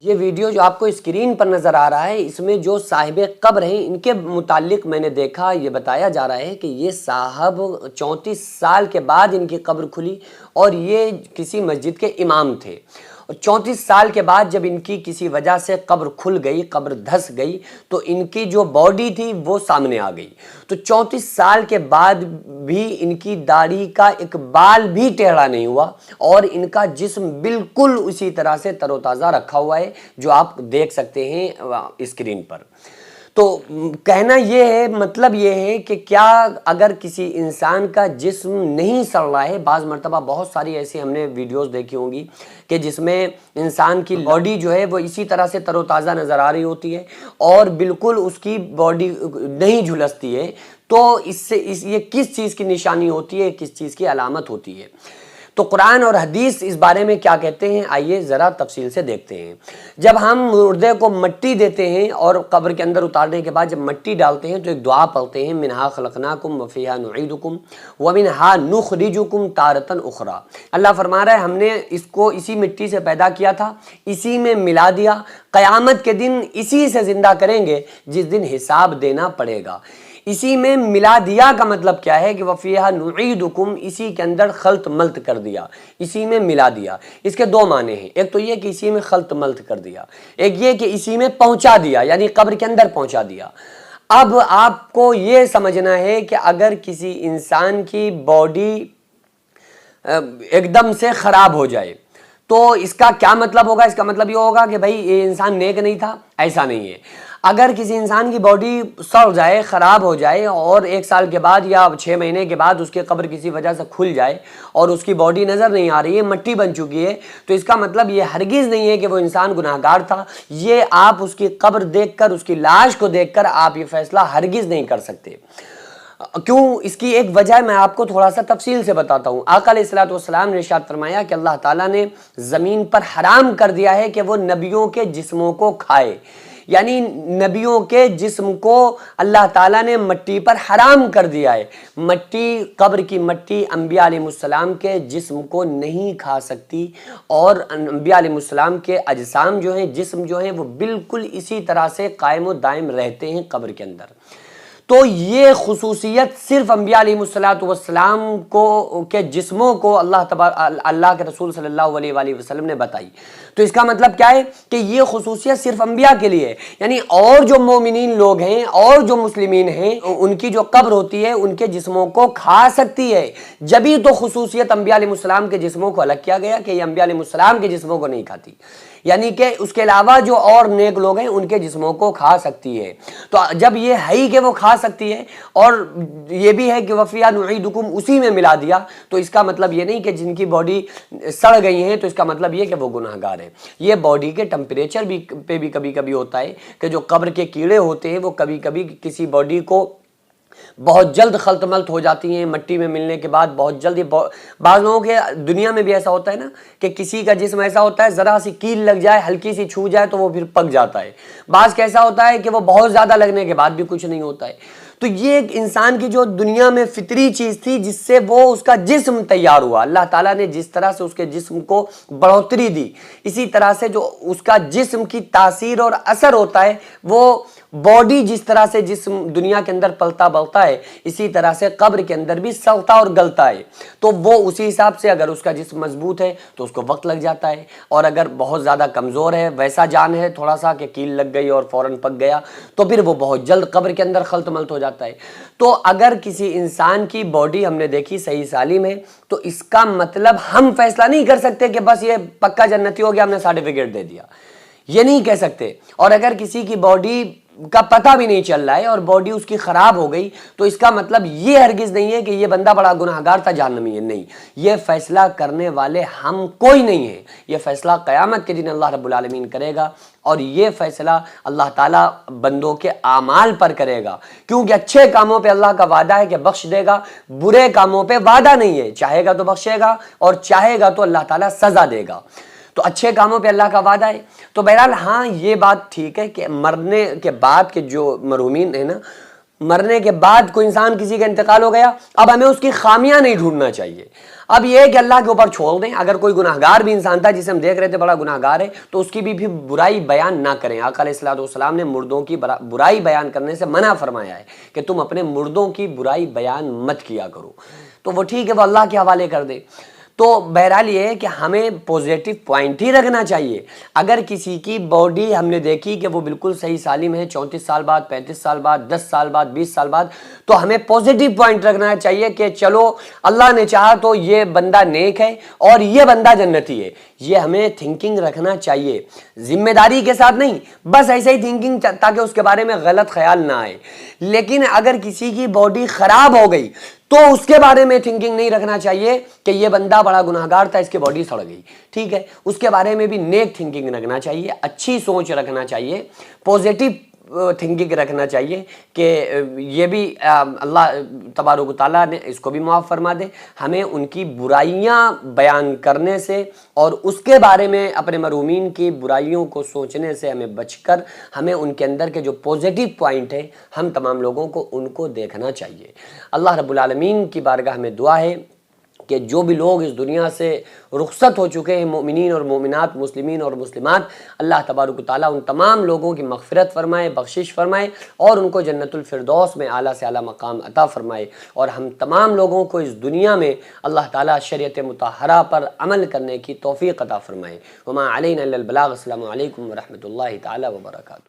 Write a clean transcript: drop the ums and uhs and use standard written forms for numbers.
یہ ویڈیو جو آپ کو اسکرین پر نظر آ رہا ہے، اس میں جو صاحب قبر ہیں ان کے متعلق میں نے دیکھا، یہ بتایا جا رہا ہے کہ یہ صاحب 34 سال کے بعد ان کی قبر کھلی اور یہ کسی مسجد کے امام تھے، اور 34 سال کے بعد جب ان کی کسی وجہ سے قبر کھل گئی، قبر دھس گئی، تو ان کی جو باڈی تھی وہ سامنے آ گئی۔ تو 34 سال کے بعد بھی ان کی داڑھی کا ایک بال بھی ٹیڑھا نہیں ہوا اور ان کا جسم بالکل اسی طرح سے تر و تازہ رکھا ہوا ہے جو آپ دیکھ سکتے ہیں اسکرین پر۔ تو کہنا یہ ہے، مطلب یہ ہے کہ کیا اگر کسی انسان کا جسم نہیں سڑ رہا ہے، بعض مرتبہ بہت ساری ایسی ہم نے ویڈیوز دیکھی ہوں گی کہ جس میں انسان کی باڈی جو ہے وہ اسی طرح سے تر و تازہ نظر آ رہی ہوتی ہے اور بالکل اس کی باڈی نہیں جھلستی ہے، تو اس سے یہ کس چیز کی نشانی ہوتی ہے، کس چیز کی علامت ہوتی ہے؟ تو قرآن اور حدیث اس بارے میں کیا کہتے ہیں، آئیے ذرا تفصیل سے دیکھتے ہیں۔ جب ہم مردے کو مٹی دیتے ہیں اور قبر کے اندر اتارنے کے بعد جب مٹی ڈالتے ہیں تو ایک دعا پڑھتے ہیں، منہا خلقناکم وفیہا نعیدکم ومنہا نخرجکم تارۃ اخری۔ اللہ فرما رہا ہے ہم نے اس کو اسی مٹی سے پیدا کیا تھا، اسی میں ملا دیا، قیامت کے دن اسی سے زندہ کریں گے جس دن حساب دینا پڑے گا۔ اسی میں ملا دیا کا مطلب کیا ہے کہ وفیہا نعیدکم، اسی کے اندر خلط ملط کر دیا، اسی میں ملا دیا۔ اس کے دو معنی ہیں، ایک تو یہ کہ اسی میں خلط ملط کر دیا، ایک یہ کہ اسی میں پہنچا دیا، یعنی قبر کے اندر پہنچا دیا۔ اب آپ کو یہ سمجھنا ہے کہ اگر کسی انسان کی باڈی ایک دم سے خراب ہو جائے تو اس کا کیا مطلب ہوگا؟ اس کا مطلب یہ ہوگا کہ بھائی یہ انسان نیک نہیں تھا، ایسا نہیں ہے۔ اگر کسی انسان کی باڈی سڑ جائے، خراب ہو جائے اور 1 سال کے بعد یا 6 مہینے کے بعد اس کی قبر کسی وجہ سے کھل جائے اور اس کی باڈی نظر نہیں آ رہی ہے، مٹی بن چکی ہے، تو اس کا مطلب یہ ہرگز نہیں ہے کہ وہ انسان گناہگار تھا۔ یہ آپ اس کی قبر دیکھ کر، اس کی لاش کو دیکھ کر آپ یہ فیصلہ ہرگز نہیں کر سکتے۔ کیوں؟ اس کی ایک وجہ میں آپ کو تھوڑا سا تفصیل سے بتاتا ہوں۔ آقا علیہ الصلوۃ والسلام نے ارشاد فرمایا کہ اللہ تعالیٰ نے زمین پر حرام کر دیا ہے کہ وہ نبیوں کے جسموں کو کھائے، یعنی نبیوں کے جسم کو اللہ تعالیٰ نے مٹی پر حرام کر دیا ہے۔ مٹی، قبر کی مٹی انبیاء علیہ السلام کے جسم کو نہیں کھا سکتی، اور انبیاء علیہ السلام کے اجسام جو ہیں، جسم جو ہیں، وہ بالکل اسی طرح سے قائم و دائم رہتے ہیں قبر کے اندر۔ تو یہ خصوصیت صرف انبیاء علیہ السلام کو کے جسموں کو اللہ کے رسول صلی اللہ علیہ وآلہ وسلم نے بتائی۔ تو اس کا مطلب کیا ہے کہ یہ خصوصیت صرف انبیاء کے لیے ہے، یعنی اور جو مومنین لوگ ہیں اور جو مسلمین ہیں ان کی جو قبر ہوتی ہے ان کے جسموں کو کھا سکتی ہے۔ جبھی تو خصوصیت انبیاء علیہ السلام کے جسموں کو الگ کیا گیا کہ یہ انبیاء علیہ السلام کے جسموں کو نہیں کھاتی، یعنی کہ اس کے علاوہ جو اور نیک لوگ ہیں ان کے جسموں کو کھا سکتی ہے۔ تو جب یہ ہے ہی کہ وہ کھا سکتی ہے اور یہ بھی ہے کہ وفیہا نعیدکم اسی میں ملا دیا، تو اس کا مطلب یہ نہیں کہ جن کی باڈی سڑ گئی ہیں تو اس کا مطلب یہ کہ وہ گناہگار ہیں۔ یہ باڈی کے ٹمپریچر پہ بھی کبھی کبھی ہوتا ہے کہ جو قبر کے کیڑے ہوتے ہیں وہ کبھی کبھی کسی باڈی کو بہت جلد خلط ملط ہو جاتی ہیں مٹی میں ملنے کے بعد، بہت جلد۔ بعض لوگوں کے دنیا میں بھی ایسا ہوتا ہے نا کہ کسی کا جسم ایسا ہوتا ہے ذرا سی کیل لگ جائے، ہلکی سی چھو جائے تو وہ پھر پک جاتا ہے۔ بعض کیسا ہوتا ہے کہ وہ بہت زیادہ لگنے کے بعد بھی کچھ نہیں ہوتا ہے۔ تو یہ ایک انسان کی جو دنیا میں فطری چیز تھی جس سے وہ اس کا جسم تیار ہوا، اللہ تعالیٰ نے جس طرح سے اس کے جسم کو بڑھوتری دی، اسی طرح سے جو اس کا جسم کی تاثیر اور اثر ہوتا ہے، وہ باڈی جس طرح سے جسم دنیا کے اندر پلتا بڑھتا ہے اسی طرح سے قبر کے اندر بھی سڑتا اور گلتا ہے۔ تو وہ اسی حساب سے اگر اس کا جسم مضبوط ہے تو اس کو وقت لگ جاتا ہے، اور اگر بہت زیادہ کمزور ہے، ویسا جان ہے تھوڑا سا کہ کیل لگ گئی اور فوراً پک گیا، تو پھر وہ بہت جلد قبر کے اندر خلط ملط ہو جاتا ہے۔ تو اگر کسی انسان کی باڈی ہم نے دیکھی صحیح سالم ہے تو اس کا مطلب ہم فیصلہ نہیں کر سکتے کہ بس یہ پکا جنتی ہو گیا، ہم نے سرٹیفکیٹ دے دیا، یہ نہیں کہہ سکتے۔ اور اگر کسی کی باڈی کا پتہ بھی نہیں چل رہا ہے اور باڈی اس کی خراب ہو گئی تو اس کا مطلب یہ ہرگز نہیں ہے کہ یہ بندہ بڑا گناہگار تھا، جہنمی ہے، نہیں۔ یہ فیصلہ کرنے والے ہم کوئی نہیں ہیں، یہ فیصلہ قیامت کے دن اللہ رب العالمین کرے گا، اور یہ فیصلہ اللہ تعالیٰ بندوں کے اعمال پر کرے گا، کیونکہ اچھے کاموں پہ اللہ کا وعدہ ہے کہ بخش دے گا، برے کاموں پہ وعدہ نہیں ہے، چاہے گا تو بخشے گا اور چاہے گا تو اللہ تعالیٰ سزا دے گا۔ تو اچھے کاموں پہ اللہ کا وعدہ ہے۔ تو بہرحال ہاں یہ بات ٹھیک ہے کہ مرنے کے بعد کے جو مرحومین ہیں نا مرنے کے بعد کوئی انسان کسی کا انتقال ہو گیا، اب ہمیں اس کی خامیاں نہیں ڈھونڈنا چاہیے، اب یہ ہے کہ اللہ کے اوپر چھوڑ دیں۔ اگر کوئی گناہگار بھی انسان تھا جسے ہم دیکھ رہے تھے بڑا گناہگار ہے، تو اس کی بھی برائی بیان نہ کریں۔ آقا علیہ الصلوۃ والسلام نے مردوں کی برائی بیان کرنے سے منع فرمایا ہے کہ تم اپنے مردوں کی برائی بیان مت کیا کرو، تو وہ ٹھیک ہے، وہ اللہ کے حوالے کر دے۔ تو بہرحال یہ ہے کہ ہمیں پوزیٹیو پوائنٹ ہی رکھنا چاہیے۔ اگر کسی کی باڈی ہم نے دیکھی کہ وہ بالکل صحیح سالم ہے، 34 سال بعد، 35 سال بعد، 10 سال بعد، 20 سال بعد، تو ہمیں پوزیٹیو پوائنٹ رکھنا چاہیے کہ چلو اللہ نے چاہا تو یہ بندہ نیک ہے اور یہ بندہ جنتی ہے، یہ ہمیں تھنکنگ رکھنا چاہیے، ذمہ داری کے ساتھ نہیں، بس ایسے ہی تھنکنگ تاکہ اس کے بارے میں غلط خیال نہ آئے۔ لیکن اگر کسی کی باڈی خراب ہو گئی تو اس کے بارے میں تھنکنگ نہیں رکھنا چاہیے کہ یہ بندہ بڑا گناہگار تھا، اس کی باڈی سڑ گئی، ٹھیک ہے، اس کے بارے میں بھی نیک تھنکنگ رکھنا چاہیے، اچھی سوچ رکھنا چاہیے، پوزیٹیو تھنکنگ رکھنا چاہیے کہ یہ بھی اللہ تبارک و تعالیٰ نے اس کو بھی معاف فرما دے۔ ہمیں ان کی برائیاں بیان کرنے سے اور اس کے بارے میں اپنے مرحومین کی برائیوں کو سوچنے سے ہمیں بچ کر ہمیں ان کے اندر کے جو پوزیٹیو پوائنٹ ہیں ہم تمام لوگوں کو ان کو دیکھنا چاہیے۔ اللہ رب العالمین کی بارگاہ میں دعا ہے کہ جو بھی لوگ اس دنیا سے رخصت ہو چکے ہیں، مومنین اور مومنات، مسلمین اور مسلمات، اللہ تبارک و تعالیٰ ان تمام لوگوں کی مغفرت فرمائے، بخشش فرمائے اور ان کو جنت الفردوس میں اعلیٰ سے اعلیٰ مقام عطا فرمائے، اور ہم تمام لوگوں کو اس دنیا میں اللہ تعالیٰ شریعت مطہرہ پر عمل کرنے کی توفیق عطا فرمائے۔ وما علینا الا البلاغ۔ السلام علیکم ورحمۃ اللہ تعالیٰ وبرکاتہ۔